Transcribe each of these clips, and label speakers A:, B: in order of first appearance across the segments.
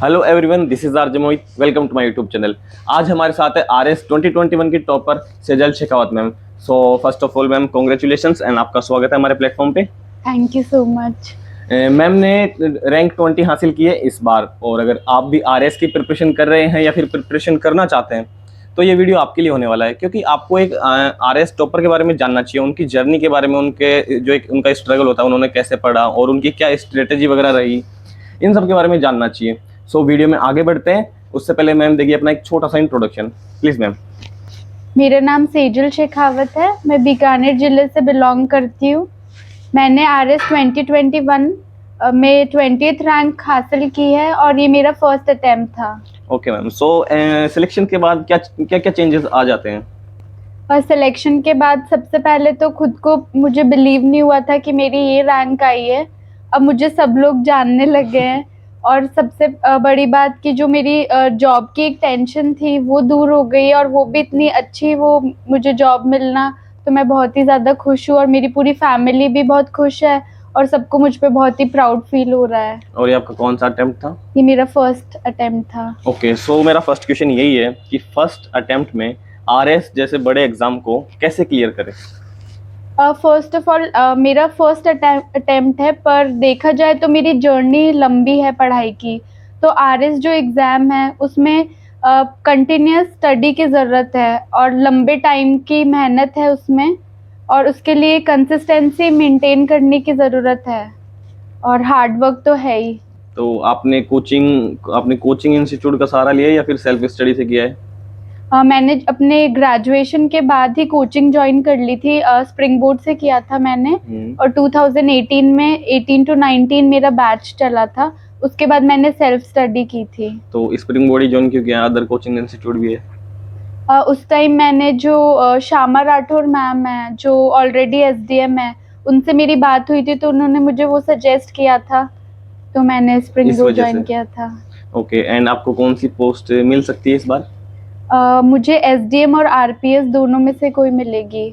A: Hello everyone, this is RJ Mohit. Welcome to my YouTube channel. आज हमारे साथ है आरएस 2021 की topper Sejal Shekhawat ma'am. So first of all ma'am, congratulations and आपका स्वागत है हमारे प्लेटफॉर्म पे।
B: Thank you so much.
A: Ma'am ने रैंक 20 हासिल की है इस बार, और अगर आप भी आरएस की प्रिपरेशन कर रहे हैं या फिर प्रिपरेशन करना चाहते हैं तो ये वीडियो आपके लिए होने वाला है, क्योंकि आपको एक आरएस टॉपर के बारे में जानना चाहिए, उनकी जर्नी के बारे में, उनके जो एक उनका स्ट्रगल होता है, उन्होंने कैसे पढ़ा और उनकी क्या स्ट्रेटेजी वगैरह रही, इन सब के बारे में जानना चाहिए। सो वीडियो में आगे बढ़ते हैं, उससे पहले मैम देखिए अपना एक छोटा सा इंट्रोडक्शन प्लीज मैम।
B: मेरा नाम सेजल शेखावत है। मैं बीकानेर जिले से बिलोंग करती हूँ। मैंने आरएस 2021 में 20th रैंक हासिल की है और ये मेरा फर्स्ट अटेम्प्ट था।
A: Okay ma'am. सो सिलेक्शन के बाद क्या क्या क्या चेंजेस आ जाते हैं?
B: और सिलेक्शन के बाद सबसे पहले तो खुद को मुझे बिलीव नहीं हुआ था कि मेरी ये रैंक आई है। अब मुझे सब लोग जानने लगे हैं और सबसे बड़ी बात कि जो मेरी जॉब की एक टेंशन थी वो दूर हो गई और वो भी इतनी अच्छी वो मुझे जॉब मिलना, तो मैं बहुत ही ज़्यादा खुश हूँ और मेरी पूरी फैमिली भी बहुत खुश है और सबको मुझ पे बहुत ही प्राउड फील हो रहा है।
A: और ये आपका कौन सा अटेम्प्ट था?
B: ये मेरा फर्स्ट अटेम्प्ट था।
A: ओके, सो मेरा फर्स्ट क्वेश्चन यही है कि फर्स्ट अटेम्प्ट में आरएस जैसे बड़े एग्जाम को कैसे क्लियर करें?
B: फर्स्ट ऑफ ऑल मेरा फर्स्ट अटेम्प्ट है, पर देखा जाए तो मेरी जर्नी लंबी है पढ़ाई की। तो आरएस जो एग्ज़ाम है उसमें कंटिन्यूस स्टडी की ज़रूरत है और लंबे टाइम की मेहनत है उसमें, और उसके लिए कंसिस्टेंसी मेंटेन करने की ज़रूरत है और हार्ड वर्क तो है ही।
A: तो आपने कोचिंग इंस्टीट्यूट का सहारा लिया है या फिर सेल्फ स्टडी से किया है?
B: मैंने अपने ग्रेजुएशन के बाद ही कोचिंग ज्वाइन कर ली थी। स्प्रिंग बोर्ड से किया था मैंने और 2018 में 18 to 19 मेरा बैच चला था। उसके बाद मैंने सेल्फ स्टडी की थी।
A: तो स्प्रिंग बोर्ड ही ज्वाइन क्यों किया? अदर कोचिंग इंस्टीट्यूट भी है?
B: उस टाइम मैंने जो श्यामा राठौर मैम है जो ऑलरेडी एसडीएम है, उनसे मेरी बात हुई थी तो उन्होंने मुझे वो सजेस्ट किया था, तो मैंने स्प्रिंग बोर्ड ज्वाइन किया था।
A: ओके, एंड आपको कौन सी पोस्ट मिल सकती है इस बार?
B: मुझे एसडीएम और आरपीएस दोनों में से कोई मिलेगी।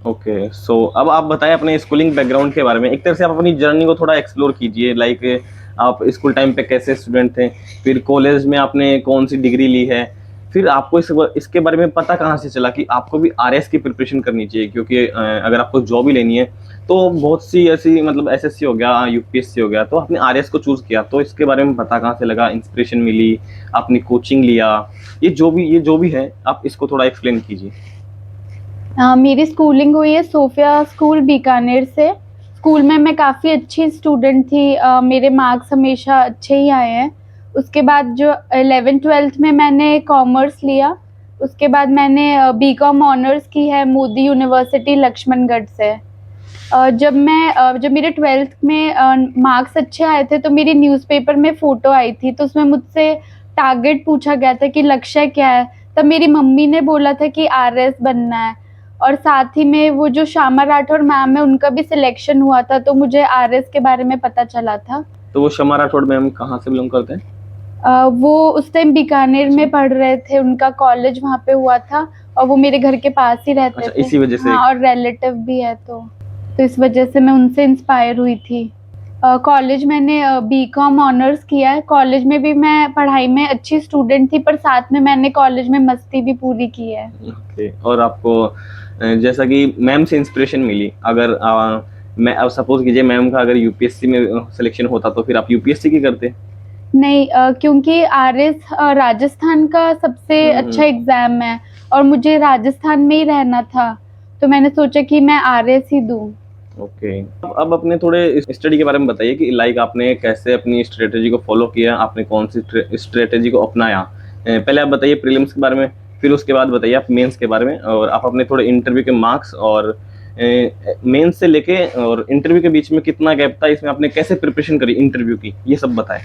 A: ओके, सो अब आप बताएं अपने स्कूलिंग बैकग्राउंड के बारे में। एक तरह से आप अपनी जर्नी को थोड़ा एक्सप्लोर कीजिए, लाइक आप स्कूल टाइम पे कैसे स्टूडेंट थे, फिर कॉलेज में आपने कौन सी डिग्री ली है, फिर आपको इसके बारे में पता कहाँ से चला कि आपको भी आरएस की प्रिपरेशन करनी चाहिए, क्योंकि अगर आपको जॉब ही लेनी है तो बहुत सी ऐसी, मतलब एसएससी हो गया, यूपीएससी हो गया, तो आपने आरएस को चूज़ किया, तो इसके बारे में पता कहाँ से लगा, इंस्पिरेशन मिली, आपने कोचिंग लिया, ये जो भी है आप इसको थोड़ा एक्सप्लेन कीजिए।
B: मेरी स्कूलिंग हुई है सोफिया स्कूल बीकानेर से। स्कूल में मैं काफ़ी अच्छी स्टूडेंट थी। मेरे मार्क्स हमेशा अच्छे ही आए हैं। उसके बाद जो 11th-12th में मैंने कॉमर्स लिया। उसके बाद मैंने बीकॉम ऑनर्स की है मोदी यूनिवर्सिटी लक्ष्मणगढ़ से। जब मेरे 12th में मार्क्स अच्छे आए थे तो मेरी न्यूज़पेपर में फ़ोटो आई थी, तो उसमें मुझसे टारगेट पूछा गया था कि लक्ष्य क्या है। तब मेरी मम्मी ने बोला था कि आरएस बनना है, और साथ ही में वो जो श्यामा राठौर मैम है उनका भी सिलेक्शन हुआ था, तो मुझे आरएस के बारे में पता चला था।
A: तो वो श्यामा राठौड़ मैम कहाँ से बिलोंग करते हैं?
B: वो उस टाइम बीकानेर में पढ़ रहे थे, उनका कॉलेज वहाँ पे हुआ था और वो मेरे घर के पास ही रहते थे।
A: इसी वजह से?
B: हाँ, और रिलेटिव भी है, तो इस वजह से मैं उनसे इंस्पायर हुई थी। कॉलेज मैंने बीकॉम ऑनर्स किया है। कॉलेज में भी मैं पढ़ाई में अच्छी स्टूडेंट थी, पर साथ में मैंने कॉलेज में मस्ती भी पूरी की है।
A: ओके, और आपको जैसा कि मैम से इंस्पिरेशन मिली, अगर मैं अब सपोज कीजिए मैम का अगर यूपीएससी में सिलेक्शन होता तो फिर आप यूपीएससी की करते?
B: नहीं, क्योंकि आरएस राजस्थान का सबसे अच्छा एग्जाम है और मुझे राजस्थान में ही रहना था, तो मैंने सोचा कि मैं आरएस ही दूं।
A: ओके, अब अपने थोड़े स्टडी के बारे में बताइए कि लाइक आपने कैसे अपनी स्ट्रेटेजी को फॉलो किया, आपने कौन सी स्ट्रेटेजी को अपनाया। पहले आप बताइए प्रीलिम्स के बारे में, फिर उसके बाद बताइए आप मेंस के बारे में, और आप अपने थोड़े इंटरव्यू के मार्क्स और मेंस से लेके और इंटरव्यू के बीच में कितना गैप था, इसमें आपने कैसे प्रिपरेशन करी इंटरव्यू की, ये सब बताएं।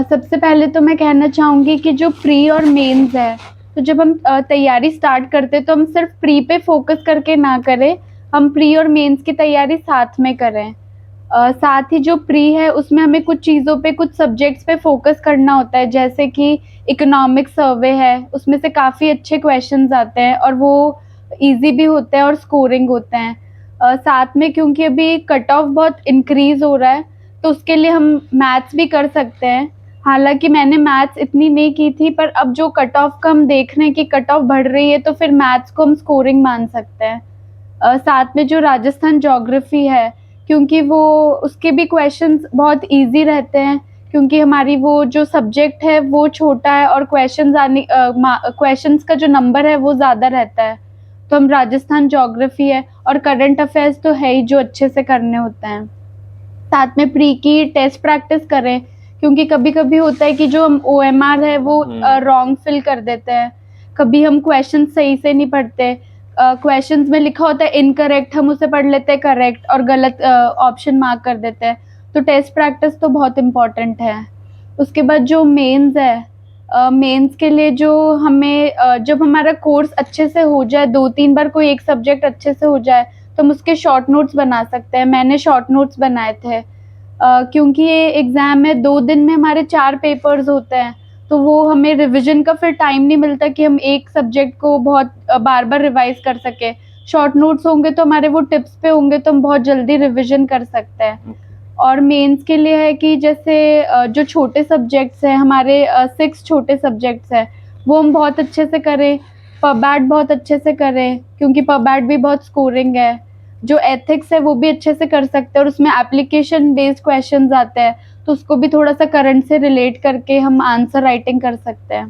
B: सबसे पहले तो मैं कहना चाहूँगी कि जो प्री और मेंस है, तो जब हम तैयारी स्टार्ट करते हैं तो हम सिर्फ प्री पे फोकस करके ना करें, हम प्री और मेंस की तैयारी साथ में करें। साथ ही जो प्री है उसमें हमें कुछ चीज़ों पे, कुछ सब्जेक्ट्स पे फोकस करना होता है, जैसे कि इकोनॉमिक सर्वे है, उसमें से काफ़ी अच्छे क्वेश्चंस आते हैं और वो इजी भी होते हैं और स्कोरिंग होते हैं। साथ में क्योंकि अभी कट ऑफ बहुत इंक्रीज हो रहा है, तो उसके लिए हम मैथ्स भी कर सकते हैं। हालांकि मैंने मैथ्स इतनी नहीं की थी, पर अब जो कट ऑफ का हम देख रहे हैं कि कट ऑफ बढ़ रही है, तो फिर मैथ्स को हम स्कोरिंग मान सकते हैं। साथ में जो राजस्थान ज्योग्राफी है, क्योंकि वो उसके भी क्वेश्चंस बहुत इजी रहते हैं, क्योंकि हमारी वो जो सब्जेक्ट है वो छोटा है और क्वेश्चंस का जो नंबर है वो ज़्यादा रहता है। तो हम राजस्थान ज्योग्राफी है, और करंट अफेयर्स तो है ही जो अच्छे से करने होते हैं। साथ में प्री की टेस्ट प्रैक्टिस करें, क्योंकि कभी कभी होता है कि जो हम OMR है वो रॉन्ग फिल कर देते हैं। कभी हम क्वेश्चन सही से नहीं पढ़ते, क्वेश्चंस में लिखा होता है इनकरेक्ट, हम उसे पढ़ लेते हैं करेक्ट और गलत ऑप्शन मार्क कर देते हैं। तो टेस्ट प्रैक्टिस तो बहुत इम्पोर्टेंट है। उसके बाद जो मेंस है, मेंस के लिए जो हमें जब हमारा कोर्स अच्छे से हो जाए, 2-3 बार कोई एक सब्जेक्ट अच्छे से हो जाए, तो हम उसके शॉर्ट नोट्स बना सकते हैं। मैंने शॉर्ट नोट्स बनाए थे, क्योंकि ये एग्ज़ाम में 2 दिन में हमारे 4 पेपर्स होते हैं, तो वो हमें रिवीजन का फिर टाइम नहीं मिलता कि हम एक सब्जेक्ट को बहुत बार बार रिवाइज कर सके। शॉर्ट नोट्स होंगे तो हमारे वो टिप्स पे होंगे, तो हम बहुत जल्दी रिवीजन कर सकते हैं। और मेंस के लिए है कि जैसे जो छोटे सब्जेक्ट्स हैं हमारे, 6 छोटे सब्जेक्ट्स हैं, वो हम बहुत अच्छे से करें। पबैट बहुत अच्छे से करें, क्योंकि पबैट भी बहुत स्कोरिंग है। जो एथिक्स है वो भी अच्छे से कर सकते हैं, और उसमें एप्लीकेशन बेस्ड क्वेश्चंस आते हैं, तो उसको भी थोड़ा सा करंट से रिलेट करके हम आंसर राइटिंग कर सकते हैं।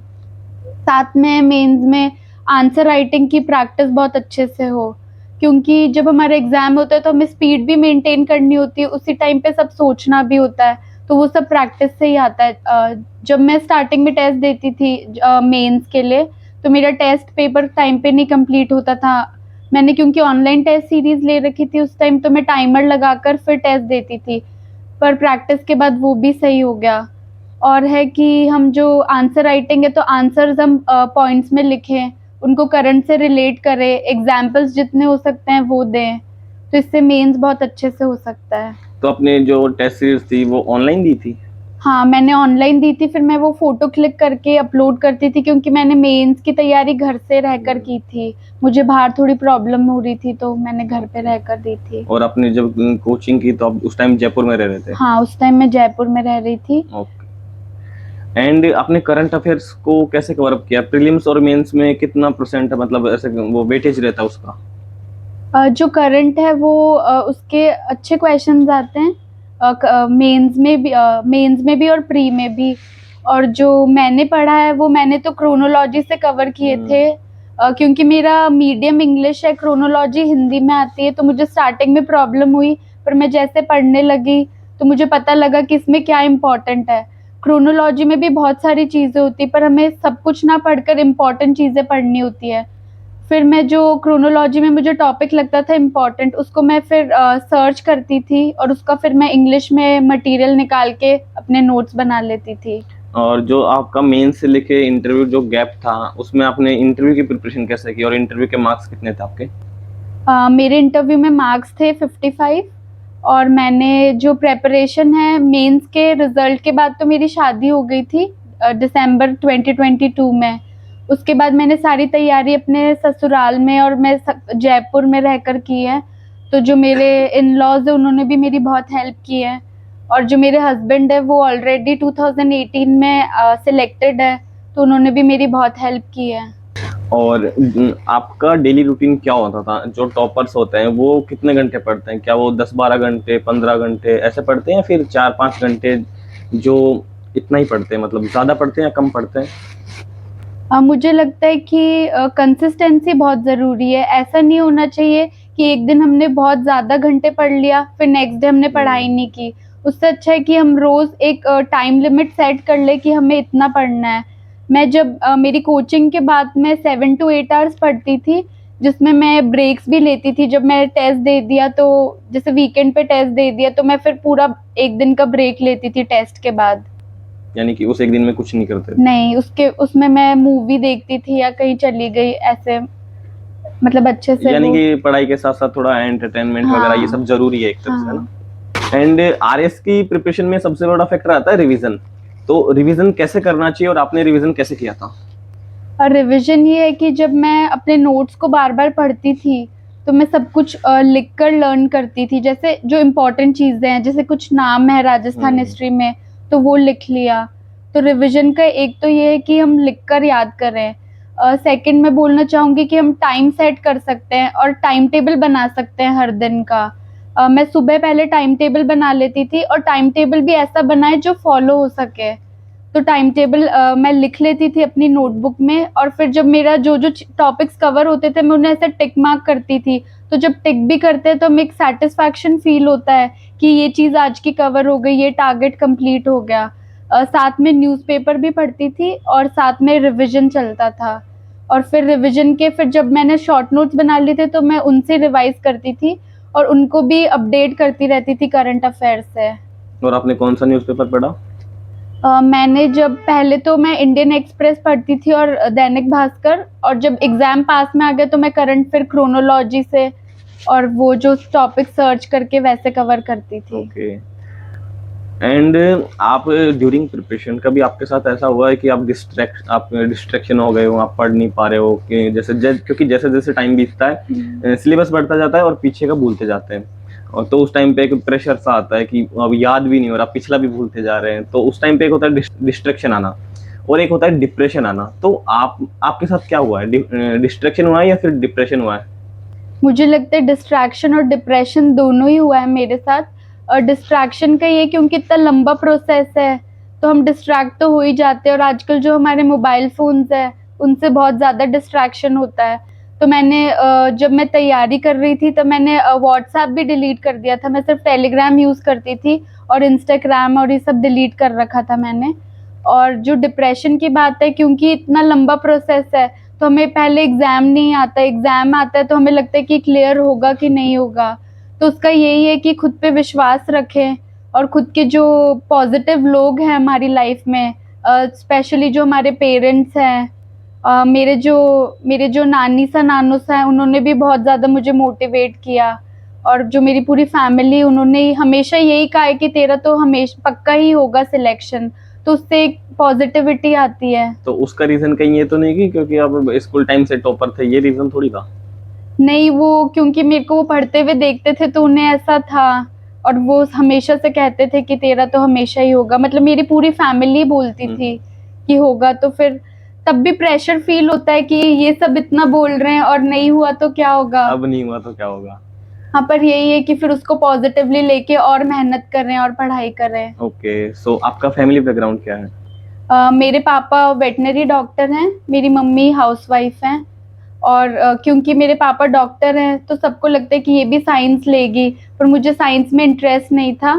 B: साथ में मेंस में आंसर राइटिंग की प्रैक्टिस बहुत अच्छे से हो, क्योंकि जब हमारा एग्जाम होता है तो हमें स्पीड भी मेंटेन करनी होती है, उसी टाइम पे सब सोचना भी होता है, तो वो सब प्रैक्टिस से ही आता है। जब मैं स्टार्टिंग में टेस्ट देती थी मेंस के लिए, तो मेरा टेस्ट पेपर टाइम पे नहीं कंप्लीट होता था। मैंने क्योंकि ऑनलाइन टेस्ट सीरीज ले रखी थी उस टाइम, तो मैं टाइमर लगाकर फिर टेस्ट देती थी, पर प्रैक्टिस के बाद वो भी सही हो गया। और है कि हम जो आंसर राइटिंग है, तो आंसर्स हम पॉइंट्स में लिखें, उनको करंट से रिलेट करें, एग्जाम्पल्स जितने हो सकते हैं वो दें, तो इससे मेंस बहुत अच्छे से हो सकता है।
A: तो आपने जो टेस्ट सीरीज थी वो ऑनलाइन दी थी?
B: हाँ, मैंने ऑनलाइन दी थी, फिर मैं वो फोटो क्लिक करके अपलोड करती थी, क्योंकि मैंने मेंस की तैयारी घर से रहकर की थी। मुझे बाहर थोड़ी प्रॉब्लम हो रही थी, तो मैंने घर पे रहकर दी थी।
A: और आपने जब कोचिंग की तो आप उस टाइम जयपुर में रह रहे थे?
B: हाँ, उस टाइम मैं जयपुर में रह रही थी।
A: ओके। एंड आपने करंट अफेयर्स को कैसे कवर अप किया? प्रीलिम्स और मेंस में कितना परसेंट मतलब ऐसे वो वेटेज रहता है उसका?
B: जो करंट है वो उसके अच्छे क्वेश्चंस आते हैं, मेंस में भी और प्री में भी। और जो मैंने पढ़ा है वो मैंने तो क्रोनोलॉजी से कवर किए थे, क्योंकि मेरा मीडियम इंग्लिश है, क्रोनोलॉजी हिंदी में आती है, तो मुझे स्टार्टिंग में प्रॉब्लम हुई, पर मैं जैसे पढ़ने लगी तो मुझे पता लगा कि इसमें क्या इम्पोर्टेंट है। क्रोनोलॉजी में भी बहुत सारी चीज़ें होती, पर हमें सब कुछ ना पढ़कर इम्पोर्टेंट चीज़ें पढ़नी होती है। फिर मैं जो क्रोनोलॉजी में मुझे टॉपिक लगता था इम्पोर्टेंट, उसको मैं फिर सर्च करती थी, और उसका फिर मैं इंग्लिश में मटेरियल निकाल के अपने नोट्स बना लेती थी।
A: और जो आपका मेंस से लेके इंटरव्यू जो गैप था उसमें आपने इंटरव्यू की प्रिपरेशन कैसे की और इंटरव्यू के मार्क्स कितने थे आपके?
B: मेरे इंटरव्यू में मार्क्स थे 55, और मैंने जो प्रेपरेशन है मेंस के रिजल्ट के बाद, तो मेरी शादी हो गई थी दिसंबर 2022 में। उसके बाद मैंने सारी तैयारी अपने ससुराल में और मैं जयपुर में रहकर की है। तो जो मेरे इन लॉज है उन्होंने भी मेरी बहुत हेल्प की है, और जो मेरे हस्बैंड है वो ऑलरेडी 2018 में सिलेक्टेड है, तो उन्होंने भी मेरी बहुत हेल्प की है।
A: और आपका डेली रूटीन क्या होता था? जो टॉपर्स होते हैं वो कितने घंटे पढ़ते हैं? क्या वो 10-12 घंटे 15 घंटे ऐसे पढ़ते हैं, या फिर 4-5 घंटे जो इतना ही पढ़ते हैं? मतलब ज़्यादा पढ़ते हैं या कम पढ़ते हैं?
B: मुझे लगता है कि कंसिस्टेंसी बहुत ज़रूरी है। ऐसा नहीं होना चाहिए कि एक दिन हमने बहुत ज़्यादा घंटे पढ़ लिया, फिर नेक्स्ट डे हमने पढ़ाई नहीं की। उससे अच्छा है कि हम रोज़ एक टाइम लिमिट सेट कर लें कि हमें इतना पढ़ना है। मैं जब मेरी कोचिंग के बाद मैं 7 to 8 आवर्स पढ़ती थी, जिसमें मैं ब्रेक्स भी लेती थी। जब मैं टेस्ट दे दिया, तो जैसे वीकेंड पे टेस्ट दे दिया, तो मैं फिर पूरा 1 दिन का ब्रेक लेती थी टेस्ट के बाद।
A: यानी कि उस एक दिन में कुछ नहीं करते थे?
B: नहीं, उसमें मैं मूवी देखती थी या कहीं चली गई ऐसे, मतलब अच्छे से
A: यानी
B: वो।
A: कि पढ़ाई के साथ साथ थोड़ा एंटरटेनमेंट
B: हाँ,
A: वगैरह ये सब जरूरी है एक तरह से, है
B: हाँ।
A: ना? एंड आरएस की प्रिपरेशन में सबसे बड़ा फैक्टर आता है रिवीजन। तो रिवीजन कैसे करना चाहिए और आपने रिवीजन कैसे किया था?
B: और रिवीजन ये है कि जब मैं अपने नोट्स को बार बार पढ़ती थी, तो मैं सब कुछ लिख कर लर्न करती थी। जैसे जो इम्पोर्टेंट चीज़ें हैं, जैसे कुछ नाम है राजस्थान हिस्ट्री में, तो वो लिख लिया। तो रिवीजन का एक तो ये है कि हम लिख कर याद करें। सेकंड मैं बोलना चाहूँगी कि हम टाइम सेट कर सकते हैं और टाइम टेबल बना सकते हैं हर दिन का। मैं सुबह पहले टाइम टेबल बना लेती थी, और टाइम टेबल भी ऐसा बनाए जो फॉलो हो सके। तो टाइम टेबल मैं लिख लेती थी अपनी नोटबुक में, और फिर जब मेरा जो जो टॉपिक्स कवर होते थे मैं उन्हें ऐसे टिक मार्क करती थी। तो जब टिक भी करते हैं तो हमें एक सेटिस्फैक्शन फील होता है कि ये चीज़ आज की कवर हो गई, ये टारगेट कंप्लीट हो गया। साथ में न्यूज़पेपर भी पढ़ती थी और साथ में रिवीजन चलता था। और फिर रिवीजन के फिर जब मैंने शॉर्ट नोट्स बना लिए थे तो मैं उनसे रिवाइज करती थी और उनको भी अपडेट करती रहती थी करंट अफेयर से।
A: और आपने कौन सा न्यूज़पेपर पढ़ा?
B: मैंने जब पहले तो मैं इंडियन एक्सप्रेस पढ़ती थी और दैनिक भास्कर, और जब एग्जाम पास में आ गया तो मैं करंट फिर क्रोनोलॉजी से और वो जो टॉपिक सर्च करके वैसे कवर करती थी।
A: ओके। एंड आप ड्यूरिंग प्रिपरेशन कभी आपके साथ ऐसा हुआ है कि आप डिस्ट्रैक्शन हो गए हो, आप पढ़ नहीं पा रहे हो कि क्योंकि जैसे जैसे टाइम बीतता है सिलेबस बढ़ता जाता है और पीछे का भूलते जाते हैं, और तो उस टाइम पे एक प्रेशर सा आता है कि अब याद भी नहीं हो रहा, पिछला भी भूलते जा रहे हैं, तो उस टाइम पे एक होता है डिस्ट्रैक्शन आना और एक होता है डिप्रेशन आना। तो आपके साथ क्या हुआ है, डिस्ट्रैक्शन हुआ है या फिर डिप्रेशन हुआ है?
B: मुझे लगता है डिस्ट्रैक्शन और डिप्रेशन दोनों ही हुआ है मेरे साथ। और डिस्ट्रैक्शन का ये क्योंकि इतना लंबा प्रोसेस है तो हम डिस्ट्रैक्ट तो हो ही जाते हैं, और आजकल जो हमारे मोबाइल फोन्स है उनसे बहुत ज़्यादा डिस्ट्रैक्शन होता है। तो मैंने जब मैं तैयारी कर रही थी तो मैंने व्हाट्सएप भी डिलीट कर दिया था, मैं सिर्फ टेलीग्राम यूज़ करती थी और इंस्टाग्राम और ये सब डिलीट कर रखा था मैंने। और जो डिप्रेशन की बात है, क्योंकि इतना लंबा प्रोसेस है तो हमें पहले एग्ज़ाम नहीं आता, एग्ज़ाम आता है तो हमें लगता है कि क्लियर होगा कि नहीं होगा। तो उसका यही है कि खुद पे विश्वास रखें और खुद के जो पॉजिटिव लोग हैं हमारी लाइफ में, स्पेशली जो हमारे पेरेंट्स हैं, मेरे जो नानी सा नानू सा हैं उन्होंने भी बहुत ज़्यादा मुझे मोटिवेट किया। और जो मेरी पूरी फैमिली, उन्होंने हमेशा यही कहा है कि तेरा तो हमेशा पक्का ही होगा सिलेक्शन। तो उससे एक पॉजिटिविटी आती है।
A: तो उसका रीजन कहीं ये तो नहीं कि क्योंकि आप स्कूल टाइम से टॉपर थे, ये रीजन थोड़ी था?
B: नहीं, वो क्योंकि मेरे को वो पढ़ते हुए देखते थे तो उन्हें ऐसा था, और वो हमेशा से कहते थे कि तेरा तो हमेशा ही होगा, मतलब मेरी पूरी फैमिली बोलती थी कि होगा। तो फिर तब भी प्रेशर फील होता है कि ये सब इतना बोल रहे हैं और नहीं हुआ तो क्या होगा।
A: अब नहीं हुआ तो क्या होगा?
B: हाँ, पर यही है कि फिर उसको पॉजिटिवली लेके और मेहनत कर रहे हैं और पढ़ाई कर रहे हैं।
A: ओके, सो आपका फैमिली बैकग्राउंड क्या है?
B: मेरे पापा वेटनरी डॉक्टर हैं, मेरी मम्मी हाउसवाइफ हैं। और क्योंकि मेरे पापा डॉक्टर हैं तो सबको लगता है कि ये भी साइंस लेगी, पर मुझे साइंस में इंटरेस्ट नहीं था।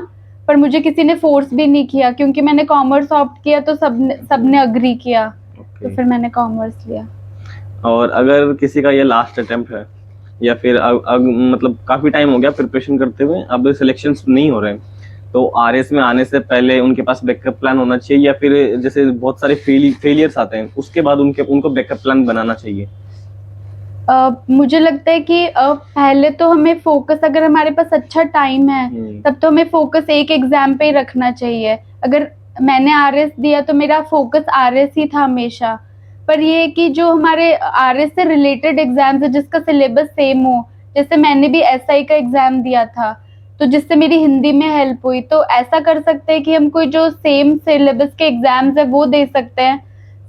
B: पर मुझे किसी ने फोर्स भी नहीं किया, क्योंकि मैंने कॉमर्स ऑप्ट किया तो सबने अग्री किया। तो फिर मैंने कॉमर्स लिया।
A: और अगर किसी का ये लास्ट अटेम्प्ट है या फिर मतलब काफ़ी टाइम हो गया प्रिपरेशन करते हुए, अब सिलेक्शंस नहीं हो रहे, तो आरएस में आने से पहले उनके पास बैकअप प्लान होना चाहिए या फिर जैसे बहुत सारे फेलियर्स आते हैं उसके बाद उनको बैकअप प्लान बनाना चाहिए?
B: मुझे लगता है कि पहले तो हमें फोकस, अगर हमारे पास अच्छा टाइम है तब तो हमें फोकस एक एग्जाम पे ही रखना चाहिए। अगर मैंने आरएस दिया तो मेरा फोकस आरएस ही था हमेशा। पर ये है कि जो हमारे आरएस से रिलेटेड एग्जाम्स है जिसका सिलेबस सेम हो, जैसे मैंने भी एसआई का एग्जाम दिया था तो जिससे मेरी हिंदी में हेल्प हुई, तो ऐसा कर सकते हैं कि हम कोई जो सेम सिलेबस के एग्जाम्स है वो दे सकते हैं।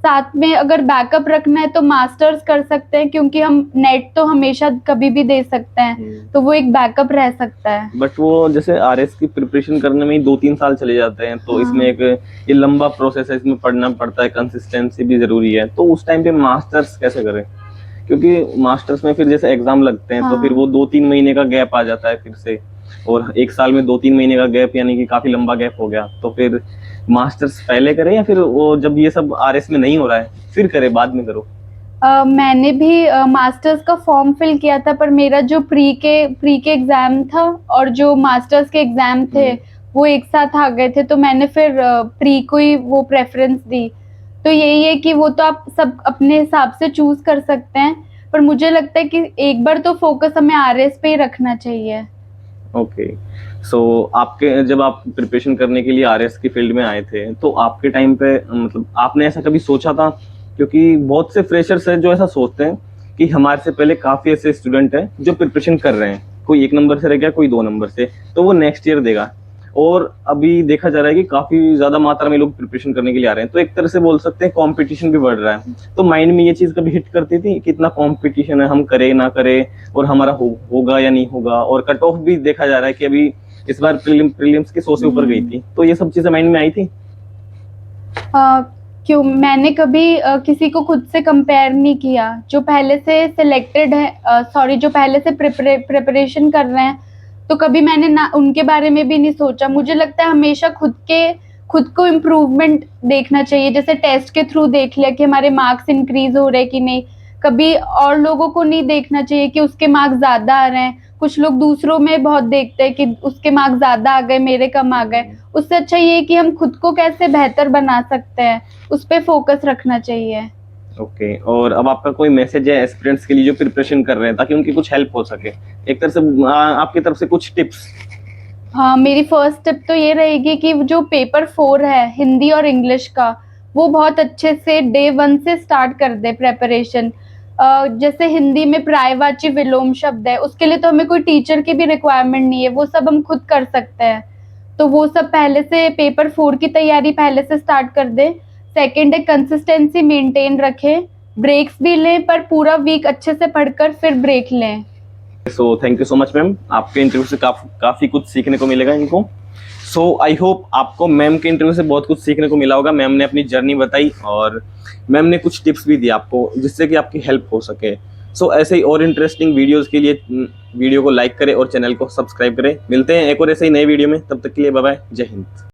B: साथ में अगर बैकअप रखना है तो मास्टर्स कर सकते हैं, क्योंकि हम नेट तो हमेशा कभी भी दे सकते हैं, तो वो एक बैकअप रह सकता है।
A: बट वो जैसे आरएस की प्रिपरेशन करने में ही 2-3 साल चले जाते हैं, तो इसमें एक ये लंबा प्रोसेस है, इसमें पढ़ना पड़ता है, कंसिस्टेंसी भी जरूरी है, तो उस टाइम पे मास्टर्स कैसे करें? क्योंकि मास्टर्स में फिर जैसे एग्जाम लगते हैं तो फिर वो 2-3 महीने का गैप आ जाता है फिर से, और एक साल में 2-3 महीने का गैप यानी कि काफी लंबा गैप हो गया। तो फिर मास्टर्स पहले करें या फिर वो जब ये सब आरएस में नहीं हो रहा है फिर करें, बाद में करो?
B: मैंने भी मास्टर्स का फॉर्म फिल किया था, पर मेरा जो प्री के एग्जाम था और जो मास्टर्स के एग्जाम थे वो एक साथ आ गए थे, तो मैंने फिर प्री को ही वो प्रेफरेंस दी। तो यही है कि वो तो आप सब अपने हिसाब से चूज कर सकते हैं, पर मुझे लगता है कि एक बार तो फोकस हमें आरएस पे ही रखना चाहिए।
A: ओके, सो आपके जब आप प्रिपरेशन करने के लिए आरएस की फील्ड में आए थे तो आपके टाइम पे मतलब आपने ऐसा कभी सोचा था? क्योंकि बहुत से फ्रेशर्स हैं जो ऐसा सोचते हैं कि हमारे से पहले काफ़ी ऐसे स्टूडेंट हैं जो प्रिपरेशन कर रहे हैं, कोई 1 नंबर से रह गया, कोई 2 नंबर से, तो वो नेक्स्ट ईयर देगा, और अभी देखा जा रहा है कि काफी ज्यादा मात्रा में लोग प्रिपरेशन करने के लिए आ रहे हैं, तो एक तरह से बोल सकते हैं कंपटीशन भी बढ़ रहा है। तो माइंड में ये चीज कभी हिट करती थी कि इतना कंपटीशन है, हम करें ना करें और हमारा होगा या नहीं होगा, और कट ऑफ भी देखा जा रहा है कि अभी इस बार प्रीलिम्स की 100 से ऊपर गई थी, तो ये सब चीजें माइंड में आई थी?
B: क्यों, मैंने कभी किसी को खुद से कंपेयर नहीं किया। जो पहले से सिलेक्टेड है, सॉरी, जो पहले से प्रिपरेशन कर रहे हैं, तो कभी मैंने ना उनके बारे में भी नहीं सोचा। मुझे लगता है हमेशा खुद को इम्प्रूवमेंट देखना चाहिए। जैसे टेस्ट के थ्रू देख लिया कि हमारे मार्क्स इंक्रीज हो रहे कि नहीं। कभी और लोगों को नहीं देखना चाहिए कि उसके मार्क्स ज्यादा आ रहे हैं। कुछ लोग दूसरों में बहुत देखते हैं कि उसके मार्क्स ज्यादा आ गए, मेरे कम आ गए। उससे अच्छा ये है कि हम खुद को कैसे बेहतर बना सकते हैं, उस पे फोकस रखना चाहिए।
A: ओके, और अब आपका कोई मैसेज है एस्पिरेंट्स के लिए जो प्रिपरेशन कर रहे हैं, ताकि उनकी कुछ हेल्प हो सके, एक तरह से आपकी तरफ से कुछ टिप्स?
B: हाँ, मेरी फर्स्ट टिप तो ये रहेगी कि जो पेपर 4 है हिंदी और इंग्लिश का, वो बहुत अच्छे से डे 1 से स्टार्ट कर दे प्रेपरेशन। जैसे हिंदी में पर्यायवाची विलोम शब्द है, उसके लिए तो हमें कोई टीचर की भी रिक्वायरमेंट नहीं है, वो सब हम खुद कर सकते हैं। तो वो सब पहले से पेपर 4 की तैयारी पहले से स्टार्ट कर दे। सेकेंड है, कंसिस्टेंसी मेंटेन रखें, ब्रेक्स भी लें, पर पूरा वीक अच्छे से पढ़कर फिर ब्रेक लें।
A: So thank you so much ma'am, आपके इंटरव्यू से काफी कुछ सीखने को मिलेगा इनको। सो आई होप आपको मैम के इंटरव्यू से बहुत कुछ सीखने को मिला होगा। मैम ने अपनी जर्नी बताई और मैम ने कुछ टिप्स भी दिए आपको, जिससे कि आपकी हेल्प हो सके। सो ऐसे ही और इंटरेस्टिंग वीडियोस के लिए वीडियो को लाइक करें और चैनल को सब्सक्राइब करें। मिलते हैं एक और ऐसे ही नए वीडियो में, तब तक के लिए बाय बाय, जय हिंद।